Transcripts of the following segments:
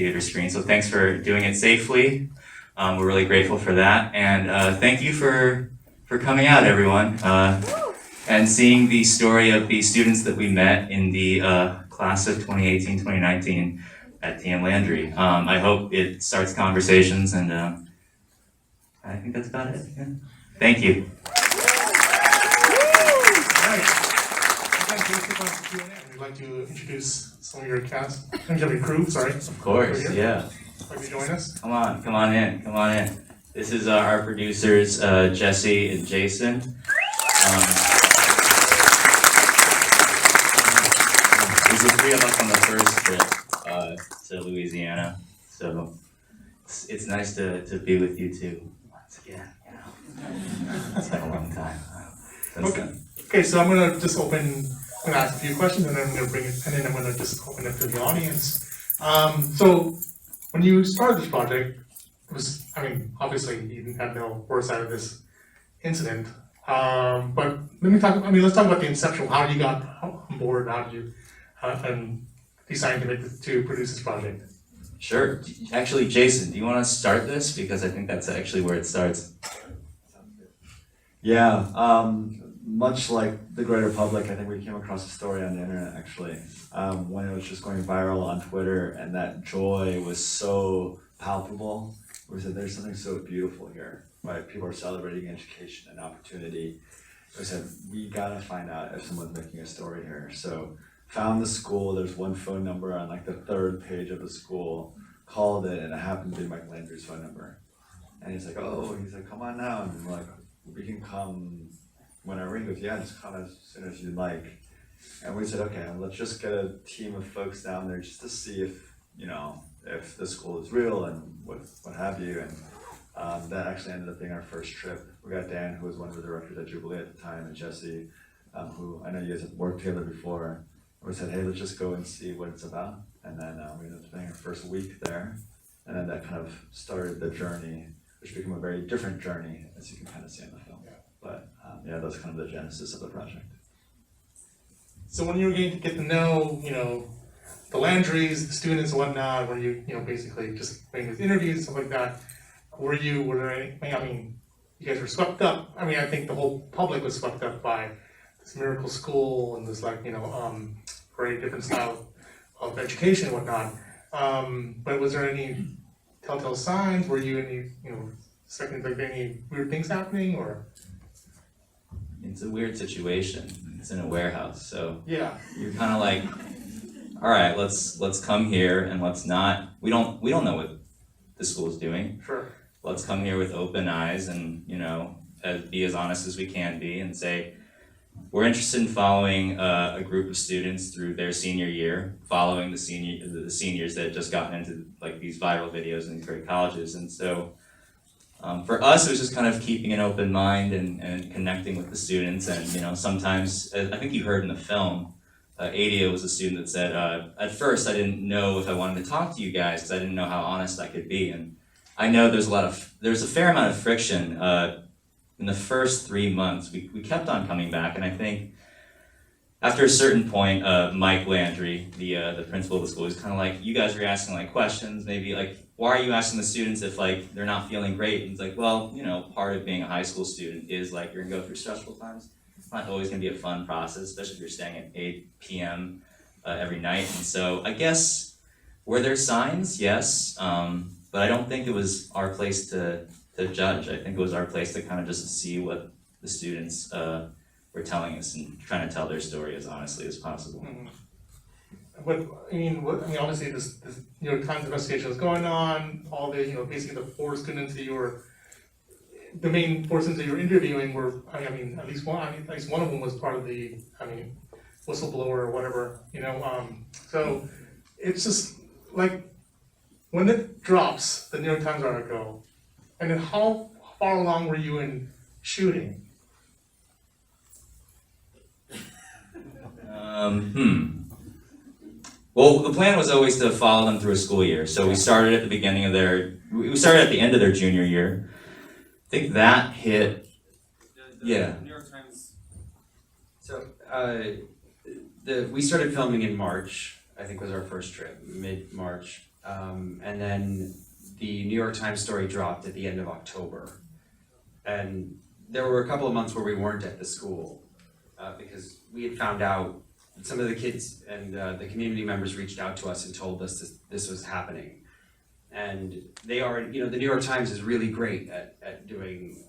theater screen. So thanks for doing it safely. We're really grateful for that. And thank you for coming out, everyone, and seeing the story of the students that we met in the class of 2018-2019 at TM Landry. I hope it starts conversations, and I think that's about it. Yeah. Thank you. We'd like to introduce some of your cast, some of your crew, sorry. Of course, yeah. Like to join us? Come on in. This is our producers, Jesse and Jason. There's the three of us on the first trip to Louisiana, so it's nice to be with you two once again. You know, it's been a long time. Okay, so I'm gonna just ask a few questions, and then I'm gonna just open it to the audience. So when you started this project, it was, obviously you didn't have no foresight of this incident. But let's talk about the inception. How you got on board? How did you decide to produce this project? Sure. Actually, Jason, do you want to start this? Because I think that's actually where it starts. Yeah, much like the greater public, I think we came across a story on the internet actually, when it was just going viral on Twitter, and that joy was so palpable. We said there's something so beautiful here, right? People are celebrating education and opportunity. We said we gotta find out if someone's making a story here. So found the school, there's one phone number on like the third page of the school, called it, and it happened to be Mike Landry's phone number. And he's like, come on now. And we're like, we can come whenever. He goes, yeah, just come as soon as you'd like. And we said, okay, let's just get a team of folks down there just to see if the school is real and what have you. And that actually ended up being our first trip. We got Dan, who was one of the directors at Jubilee at the time, and Jesse, who I know you guys have worked together before. We said, hey, let's just go and see what it's about. And then we ended up spending our first week there. And then that kind of started the journey, which became a very different journey, as you can kind of see in the film. Yeah. But yeah, that was kind of the genesis of the project. So when you were getting to get to know, the Landrys, the students and whatnot, were you, basically just making these interviews and stuff like that, were there any, you guys were swept up. I think the whole public was swept up by this miracle school and this very different style of education and whatnot. But was there any telltale signs? Were you any weird things happening, or? It's a weird situation. It's in a warehouse, so yeah, you're kind of like, all right, let's come here and let's not. We don't know what the school's doing. Sure. Let's come here with open eyes and be as honest as we can be and say we're interested in following a group of students through their senior year, following the seniors that had just gotten into these viral videos in these great colleges, and so. For us, it was just kind of keeping an open mind and connecting with the students, and sometimes, I think you heard in the film, Adia was a student that said, at first I didn't know if I wanted to talk to you guys because I didn't know how honest I could be, and I know there's a fair amount of friction in the first 3 months. We kept on coming back, and I think after a certain point, Mike Landry, the principal of the school, was kind of like, you guys are asking questions, maybe why are you asking the students if they're not feeling great? And it's like, well, part of being a high school student is you're gonna go through stressful times. It's not always gonna be a fun process, especially if you're staying at 8 p.m. Every night. And so I guess, were there signs? Yes, but I don't think it was our place to judge. I think it was our place to kind of just see what the students were telling us and trying to tell their story as honestly as possible. Mm-hmm. But obviously this New York Times investigation was going on. All the basically the four students that you were, the main four students that you were interviewing were, at least one of them was part of the whistleblower or whatever. So it's just when it drops the New York Times article, and then how far along were you in shooting? Well, the plan was always to follow them through a school year. So we started at the end of their junior year. I think that hit, The New York Times. So we started filming in March, I think was our first trip, mid-March. And then the New York Times story dropped at the end of October. And there were a couple of months where we weren't at the school because we had found out some of the kids and the community members reached out to us and told us this was happening. And they are, the New York Times is really great at doing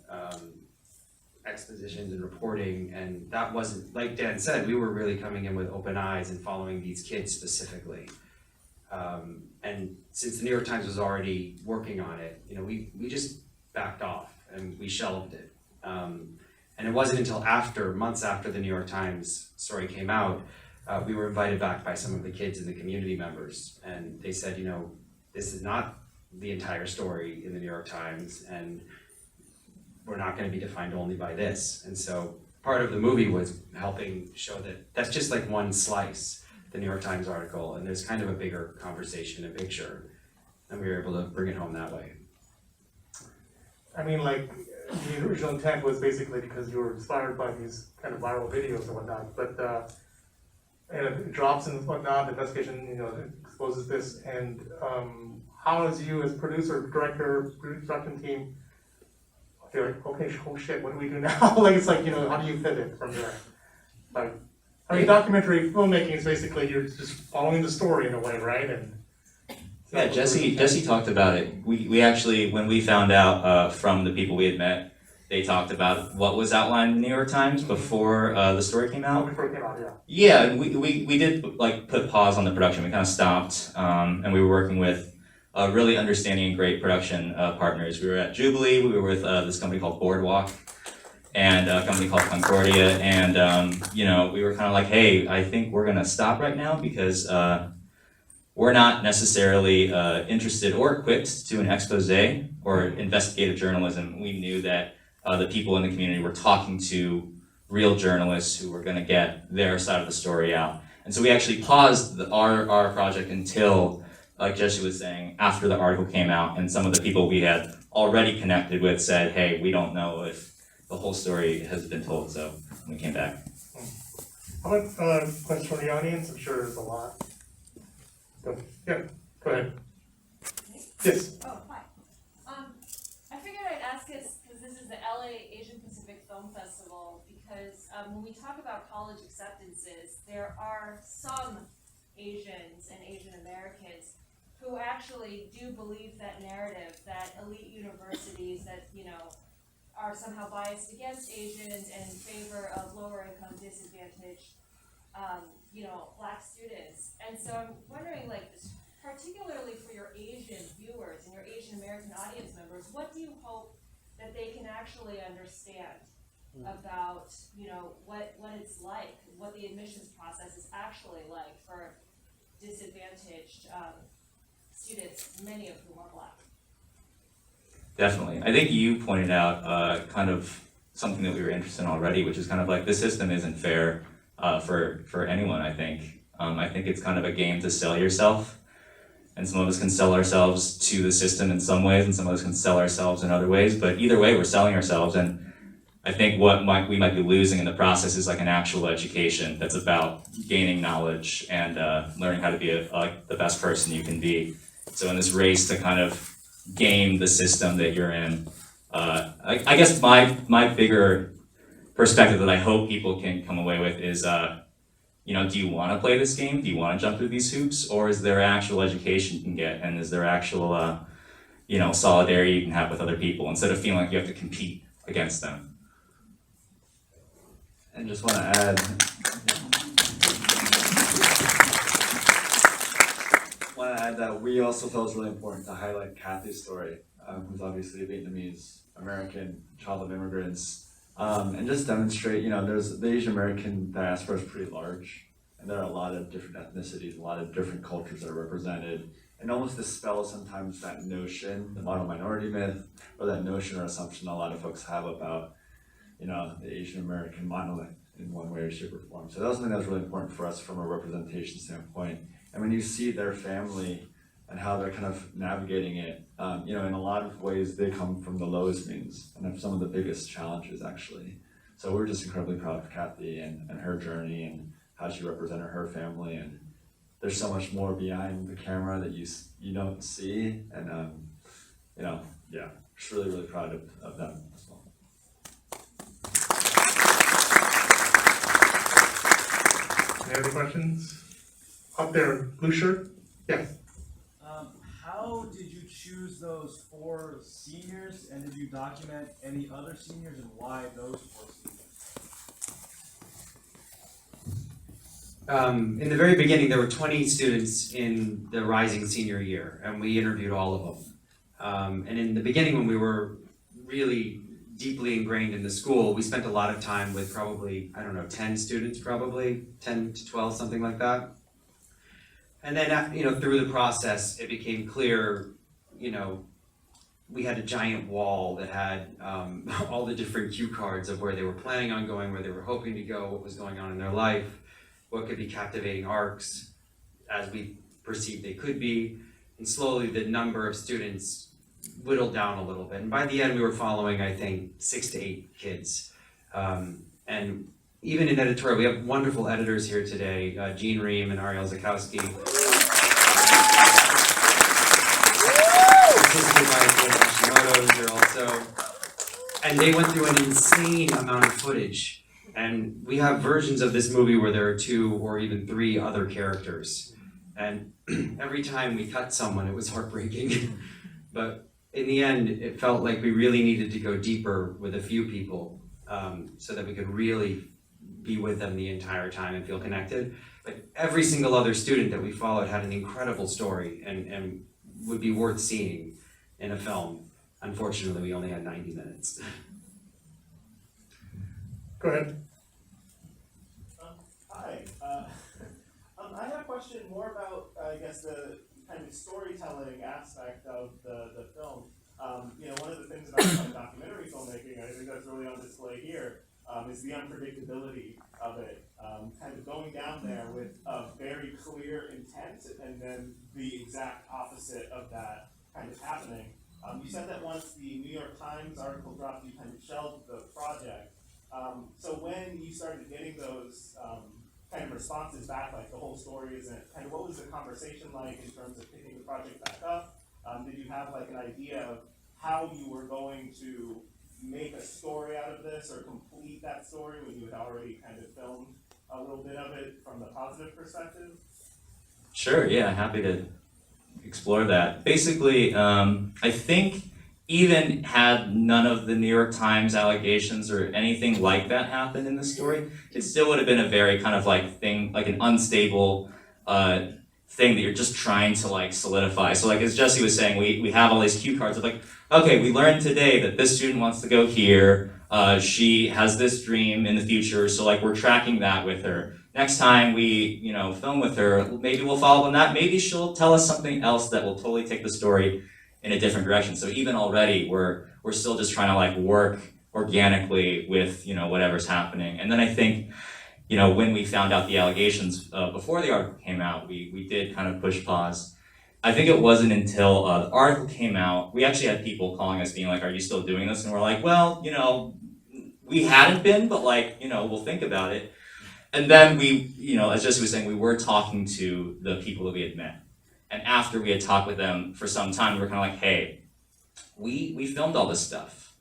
expositions and reporting, and that wasn't, like Dan said, we were really coming in with open eyes and following these kids specifically. And since the New York Times was already working on it, we just backed off and we shelved it. And it wasn't until months after the New York Times story came out, we were invited back by some of the kids and the community members, and they said, this is not the entire story in the New York Times, and we're not going to be defined only by this. And so part of the movie was helping show that that's just like one slice, the New York Times article, and there's kind of a bigger conversation and picture, and we were able to bring it home that way. I mean, like, the original intent was basically because you were inspired by these kind of viral videos and whatnot, but and it drops and whatnot, the investigation, exposes this, and how is you as producer, director, production team, feel like, okay, oh shit, what do we do now? Like, it's like, how do you pivot from there? Like, I mean, documentary filmmaking is basically, you're just following the story in a way, right? And Yeah, Jesse talked about it. We actually, when we found out from the people we had met, they talked about what was outlined in the New York Times before the story came out. before it came out, yeah. Yeah, and we did like put pause on the production. We kind of stopped, and we were working with really understanding and great production partners. We were at Jubilee. We were with this company called Boardwalk and a company called Concordia, and we were kind of like, hey, I think we're gonna stop right now because we're not necessarily interested or equipped to an expose or investigative journalism. We knew that the people in the community were talking to real journalists who were going to get their side of the story out. And so we actually paused our project until, like Jesse was saying, after the article came out and some of the people we had already connected with said, hey, we don't know if the whole story has been told, so we came back. How about questions from the audience? I'm sure there's a lot. Go ahead. Yes. Oh, hi. I figured I'd ask this because this is the LA Asian Pacific Film Festival, because when we talk about college acceptances, there are some Asians and Asian Americans who actually do believe that narrative that elite universities that, are somehow biased against Asians and in favor of lower income disadvantaged, Black students. And so I'm wondering, particularly for your Asian viewers and your Asian American audience members, what do you hope that they can actually understand about, what it's like, what the admissions process is actually like for disadvantaged students, many of whom are Black? Definitely. I think you pointed out kind of something that we were interested in already, which is kind of like the system isn't fair for anyone, I think. I think it's kind of a game to sell yourself. And some of us can sell ourselves to the system in some ways, and some of us can sell ourselves in other ways. But either way, we're selling ourselves. And I think what we might be losing in the process is like an actual education that's about gaining knowledge and learning how to be the best person you can be. So in this race to kind of game the system that you're in, I guess my bigger perspective that I hope people can come away with is, do you want to play this game? Do you want to jump through these hoops? Or is there actual education you can get? And is there actual, solidarity you can have with other people instead of feeling like you have to compete against them? And just want to add, that we also felt it was really important to highlight Kathy's story, who's obviously a Vietnamese American child of immigrants, and just demonstrate, there's the Asian American diaspora is pretty large, and there are a lot of different ethnicities, a lot of different cultures that are represented, and almost dispel sometimes that notion, the model minority myth, or that notion or assumption a lot of folks have about, the Asian American monolith in one way or shape or form. So that was something that was really important for us from a representation standpoint. And when you see their family and how they're kind of navigating it, in a lot of ways they come from the lowest means and have some of the biggest challenges actually. So we're just incredibly proud of Kathy and her journey and how she represented her family and there's so much more behind the camera that you don't see, and yeah, just really, really proud of them as well. Any other questions? Up there, blue shirt? Yeah. How did you choose those 4 seniors, and did you document any other seniors, and why those 4 seniors? In the very beginning, there were 20 students in the rising senior year, and we interviewed all of them. And in the beginning, when we were really deeply ingrained in the school, we spent a lot of time with probably, 10 students, probably 10 to 12, something like that. And then, through the process, it became clear, we had a giant wall that had all the different cue cards of where they were planning on going, where they were hoping to go, what was going on in their life, what could be captivating arcs as we perceived they could be. And slowly the number of students whittled down a little bit. And by the end, we were following, I think, 6 to 8 kids. And even in editorial, we have wonderful editors here today, Jean Ream and Ariel Zakowski. Assisted by Joe Hashimoto here also. And they went through an insane amount of footage. And we have versions of this movie where there are 2 or even 3 other characters. And every time we cut someone, it was heartbreaking. But in the end, it felt like we really needed to go deeper with a few people so that we could really be with them the entire time and feel connected. But every single other student that we followed had an incredible story and would be worth seeing in a film. Unfortunately, we only had 90 minutes. Go ahead. Hi. I have a question more about, I guess, the kind of storytelling aspect of the film. One of the things about kind of documentary filmmaking, I think that's really on display here, is the unpredictability of it. Kind of going down there with a very clear intent and then the exact opposite of that kind of happening. You said that once the New York Times article dropped, you kind of shelved the project. So when you started getting those kind of responses back, like the whole story isn't, kind of what was the conversation like in terms of picking the project back up? Did you have like an idea of how you were going to make a story out of this or complete that story when you had already kind of filmed a little bit of it from the positive perspective? Sure, yeah, happy to explore that. Basically, I think even had none of the New York Times allegations or anything like that happen in the story, it still would have been a very kind of like thing, like an unstable thing that you're just trying to like solidify. So like as Jesse was saying, we have all these cue cards of like, okay, we learned today that this student wants to go here, she has this dream in the future, so like we're tracking that with her. Next time we, film with her, maybe we'll follow on that, maybe she'll tell us something else that will totally take the story in a different direction. So even already we're still just trying to like work organically with, whatever's happening. And then I think, when we found out the allegations before the article came out, we did kind of push pause. I think it wasn't until the article came out, we actually had people calling us being like, are you still doing this? And we're like, well, we hadn't been, but like, we'll think about it. And then we, as Jesse was saying, we were talking to the people that we had met. And after we had talked with them for some time, we were kind of like, hey, we filmed all this stuff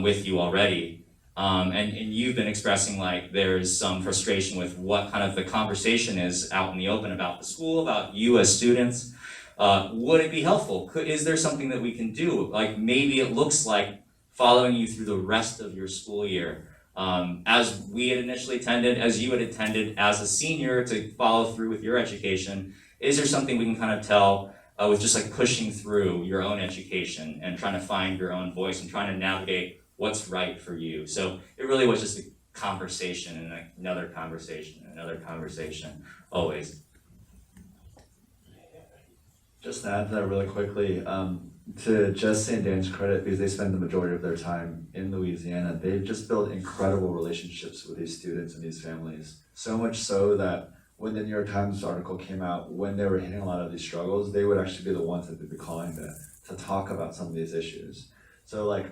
with you already. And you've been expressing like there's some frustration with what kind of the conversation is out in the open about the school, about you as students. Would it be helpful? Is there something that we can do? Like maybe it looks like following you through the rest of your school year. As we had initially attended, as you had attended as a senior to follow through with your education, is there something we can kind of tell with just like pushing through your own education and trying to find your own voice and trying to navigate what's right for you? So it really was just a conversation and another conversation and another conversation, always. Just to add to that really quickly, to Jesse and Dan's credit, because they spend the majority of their time in Louisiana, they've just built incredible relationships with these students and these families. So much so that when the New York Times article came out, when they were hitting a lot of these struggles, they would actually be the ones that they'd be calling to talk about some of these issues. So like,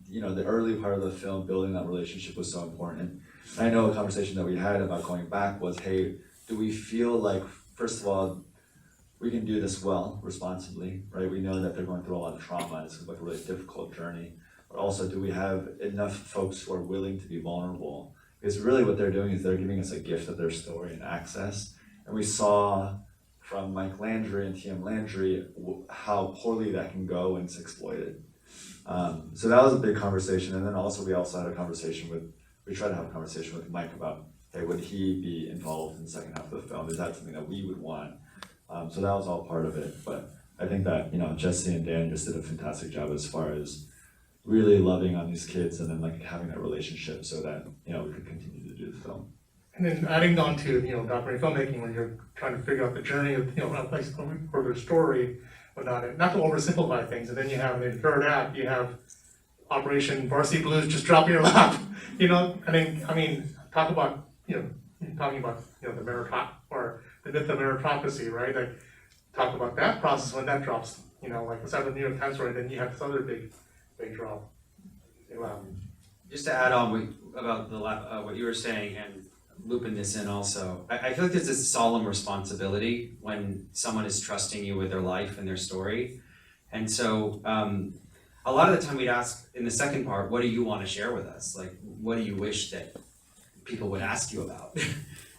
the early part of the film, building that relationship was so important. And I know a conversation that we had about going back was, hey, do we feel like first of all, we can do this well, responsibly, right? We know that they're going through a lot of trauma, it's like a really difficult journey. But also, do we have enough folks who are willing to be vulnerable? Because really what they're doing is they're giving us a gift of their story and access. And we saw from Mike Landry and TM Landry how poorly that can go when it's exploited. So that was a big conversation. And then we also had a conversation we tried to have a conversation with Mike about, hey, would he be involved in the second half of the film? Is that something that we would want? So that was all part of it. But I think that, Jesse and Dan just did a fantastic job as far as really loving on these kids and then like having that relationship so that, we could continue to do the film. And then adding on to, documentary filmmaking, when you're trying to figure out the journey of, for their story, not to oversimplify things, and then you have in the third act, you have Operation Varsity Blues just drop in your lap, talk about, talking about, the myth of meritocracy, right? Like, talk about that process when that drops, like aside from the New York Times story, then you have this other big drop. Wow. Just to add on about what you were saying and looping this in also, I feel like there's this solemn responsibility when someone is trusting you with their life and their story. And so a lot of the time we'd ask in the second part, what do you want to share with us? Like, what do you wish that people would ask you about?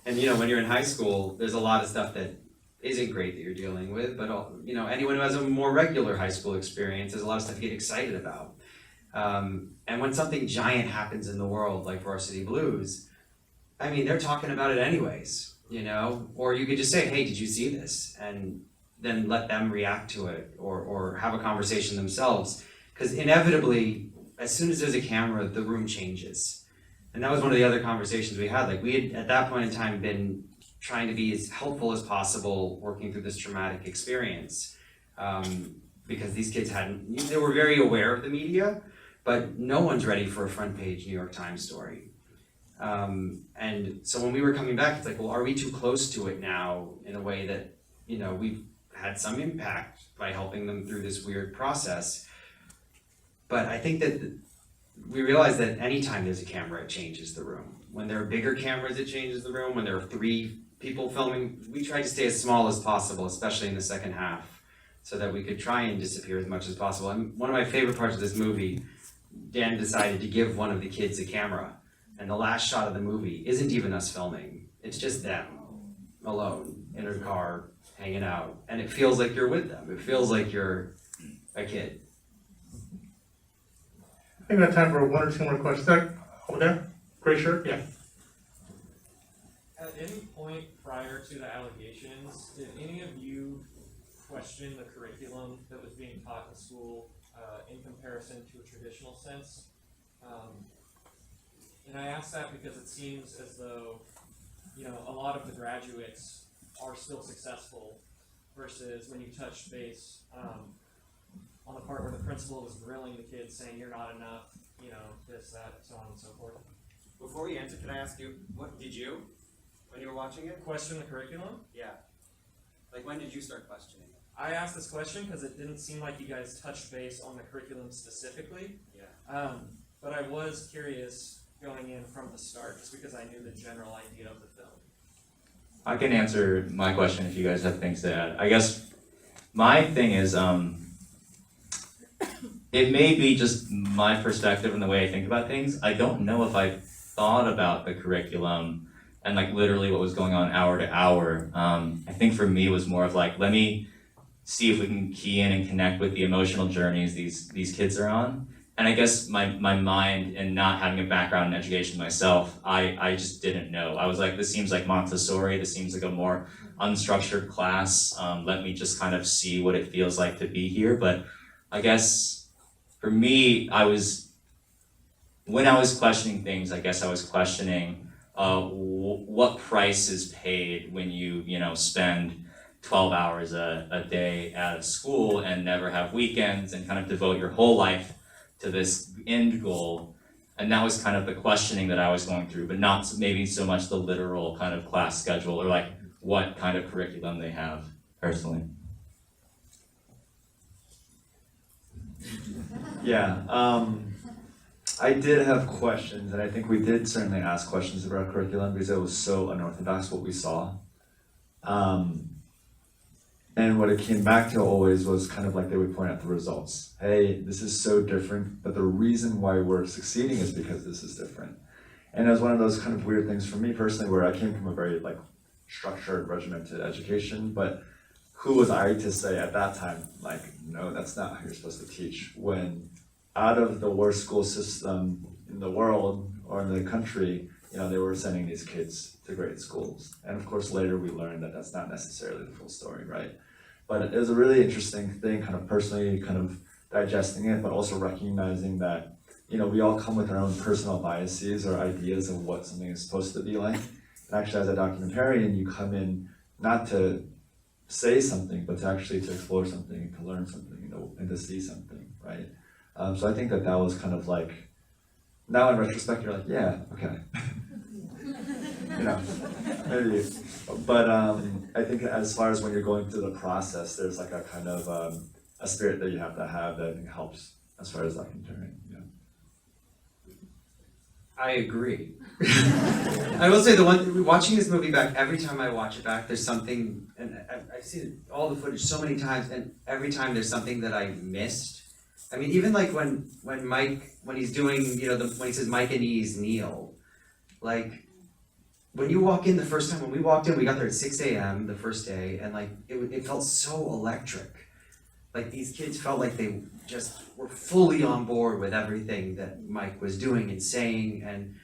And when you're in high school, there's a lot of stuff that isn't great that you're dealing with, but anyone who has a more regular high school experience, there's a lot of stuff to get excited about. And when something giant happens in the world, like Varsity Blues, they're talking about it anyways, or you could just say, hey, did you see this? And then let them react to it or have a conversation themselves. Because inevitably, as soon as there's a camera, the room changes. And that was one of the other conversations we had. Like, we had, at that point in time, been trying to be as helpful as possible working through this traumatic experience. Because these kids they were very aware of the media, but no one's ready for a front page New York Times story. And so when we were coming back, it's like, well, are we too close to it now in a way that, we've had some impact by helping them through this weird process. But I think that we realize that anytime there's a camera, it changes the room. When there are bigger cameras, it changes the room. When there are 3 people filming, we try to stay as small as possible, especially in the second half, so that we could try and disappear as much as possible. And one of my favorite parts of this movie, Dan decided to give one of the kids a camera. And the last shot of the movie isn't even us filming. It's just them, alone, in a car, hanging out. And it feels like you're with them. It feels like you're a kid. I think we have time for 1 or 2 more questions. Over there, gray shirt, yeah. At any point prior to the allegations, did any of you question the curriculum that was being taught in school in comparison to a traditional sense? And I ask that because it seems as though, a lot of the graduates are still successful versus when you touched base on the part where the principal was grilling the kids saying you're not enough, this, that, so on and so forth. Before we answer, can I ask you, what did you, when you were watching it? Question the curriculum? Yeah. Like, when did you start questioning it? I asked this question because it didn't seem like you guys touched base on the curriculum specifically. Yeah. But I was curious going in from the start, just because I knew the general idea of the film. I can answer my question if you guys have things to add. I guess my thing is, it may be just my perspective and the way I think about things. I don't know if I thought about the curriculum and like literally what was going on hour to hour. I think for me it was more of like, let me see if we can key in and connect with the emotional journeys these kids are on. And I guess my mind and not having a background in education myself, I just didn't know. I was like, this seems like Montessori, this seems like a more unstructured class. Let me just kind of see what it feels like to be here. But I guess for me, when I was questioning things, I guess I was questioning what price is paid when you spend 12 hours a day at a school and never have weekends and kind of devote your whole life to this end goal. And that was kind of the questioning that I was going through, but not maybe so much the literal kind of class schedule or like what kind of curriculum they have personally. Yeah, I did have questions, and I think we did certainly ask questions about curriculum because it was so unorthodox what we saw. And what it came back to always was kind of like they would point out the results. Hey, this is so different, but the reason why we're succeeding is because this is different. And it was one of those kind of weird things for me personally, where I came from a very like structured, regimented education, but who was I to say at that time, like, no, that's not how you're supposed to teach, when out of the worst school system in the world or in the country, you know, they were sending these kids to great schools. And of course, later we learned that that's not necessarily the full story, right? But it was a really interesting thing, kind of personally kind of digesting it, but also recognizing that, you know, we all come with our own personal biases or ideas of what something is supposed to be like. And actually, as a documentarian, you come in not to say something, but to actually to explore something, to learn something, you know, and to see something, right? So I think that that was kind of like, now in retrospect, you're like, yeah, okay. You know, maybe. But I think as far as when you're going through the process, there's like a kind of a spirit that you have to have that I think helps as far as documentarian, yeah. I agree. I will say watching this movie back, every time I watch it back, there's something, and I've seen all the footage so many times, and every time there's something that I missed. I mean, even like when Mike, when he's doing, you know, when he says Mike and E's kneel, like, when you walk in the first time, when we walked in, we got there at 6 a.m. the first day, and like, it felt so electric. Like, these kids felt like they just were fully on board with everything that Mike was doing and saying, and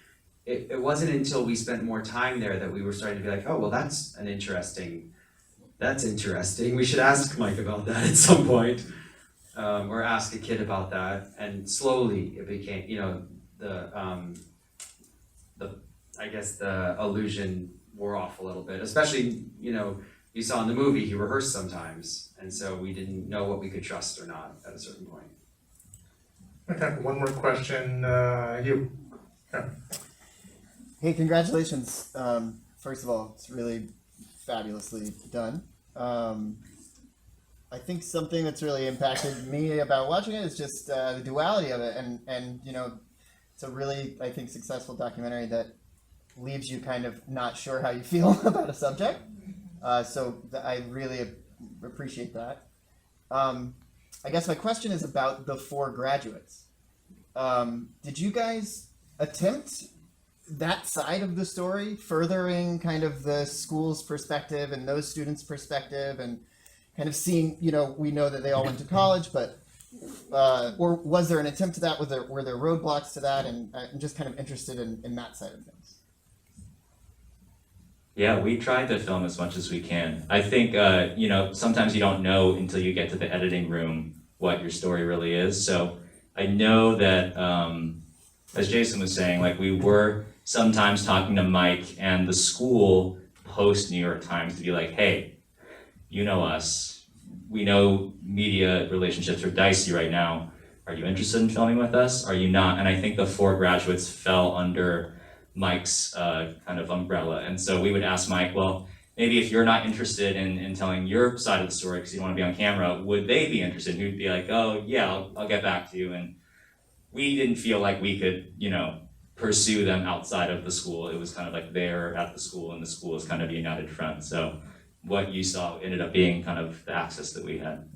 it wasn't until we spent more time there that we were starting to be like, oh, well, that's interesting. We should ask Mike about that at some point, or ask a kid about that. And slowly it became, you know, I guess the illusion wore off a little bit, especially, you know, you saw in the movie, he rehearsed sometimes, and so we didn't know what we could trust or not at a certain point. Okay, one more question, you. Yeah. Hey, congratulations. First of all, it's really fabulously done. I think something that's really impacted me about watching it is just the duality of it, and you know, it's a really, I think, successful documentary that leaves you kind of not sure how you feel about a subject. So I really appreciate that. I guess my question is about the 4 graduates. Did you guys attempt that side of the story, furthering kind of the school's perspective and those students' perspective, and kind of seeing, you know, we know that they all went to college, but or was there an attempt to that? Were there roadblocks to that? And I'm just kind of interested in that side of things. Yeah, we tried to film as much as we can. I think, you know, sometimes you don't know until you get to the editing room what your story really is. So I know that, as Jason was saying, like, we were sometimes talking to Mike and the school post New York Times to be like, hey, you know us. We know media relationships are dicey right now. Are you interested in filming with us? Are you not? And I think the 4 graduates fell under Mike's kind of umbrella. And so we would ask Mike, well, maybe if you're not interested in telling your side of the story because you want to be on camera, would they be interested? And he'd be like, oh yeah, I'll get back to you. And we didn't feel like we could, you know, pursue them outside of the school. It was kind of like they're at the school and the school is kind of a united front. So what you saw ended up being kind of the access that we had.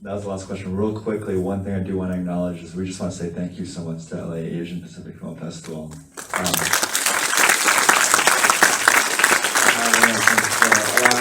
That was the last question. Real quickly, one thing I do want to acknowledge is we just want to say thank you so much to LA Asian Pacific Film Festival. Allowing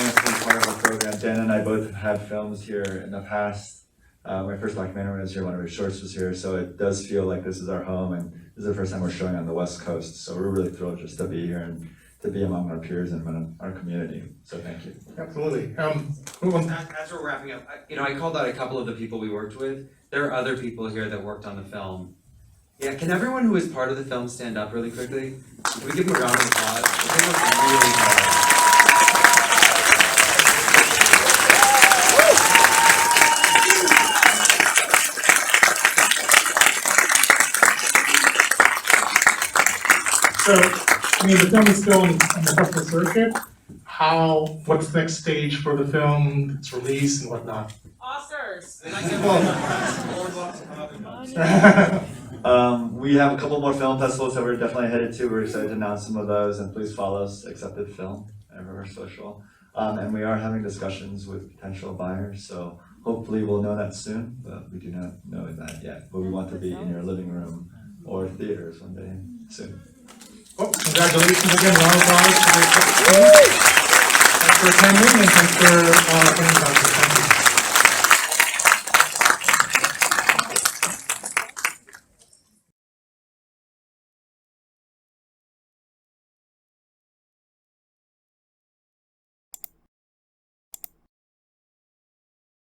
us to be part of our program. Dan and I both have had films here in the past. My first documentary was here, one of our shorts was here, so it does feel like this is our home, and this is the first time we're showing on the West Coast, so we're really thrilled just to be here and to be among our peers and among our community, so thank you. Absolutely. As we're wrapping up, I called out a couple of the people we worked with. There are other people here that worked on the film. Yeah, can everyone who is part of the film stand up really quickly? Can we give them a round of applause? They worked really hard. So, I mean, the film is still on the festival circuit. What's the next stage for the film, its release and whatnot? Oscars! We have a couple more film festivals that we're definitely headed to. We're excited to announce some of those, and please follow us, Accepted Film, everywhere social. And we are having discussions with potential buyers, so hopefully we'll know that soon, but we do not know that yet. But we want to be in your living room or theaters one day soon. Well, congratulations again, round of applause for the team. Thanks for attending and thanks for putting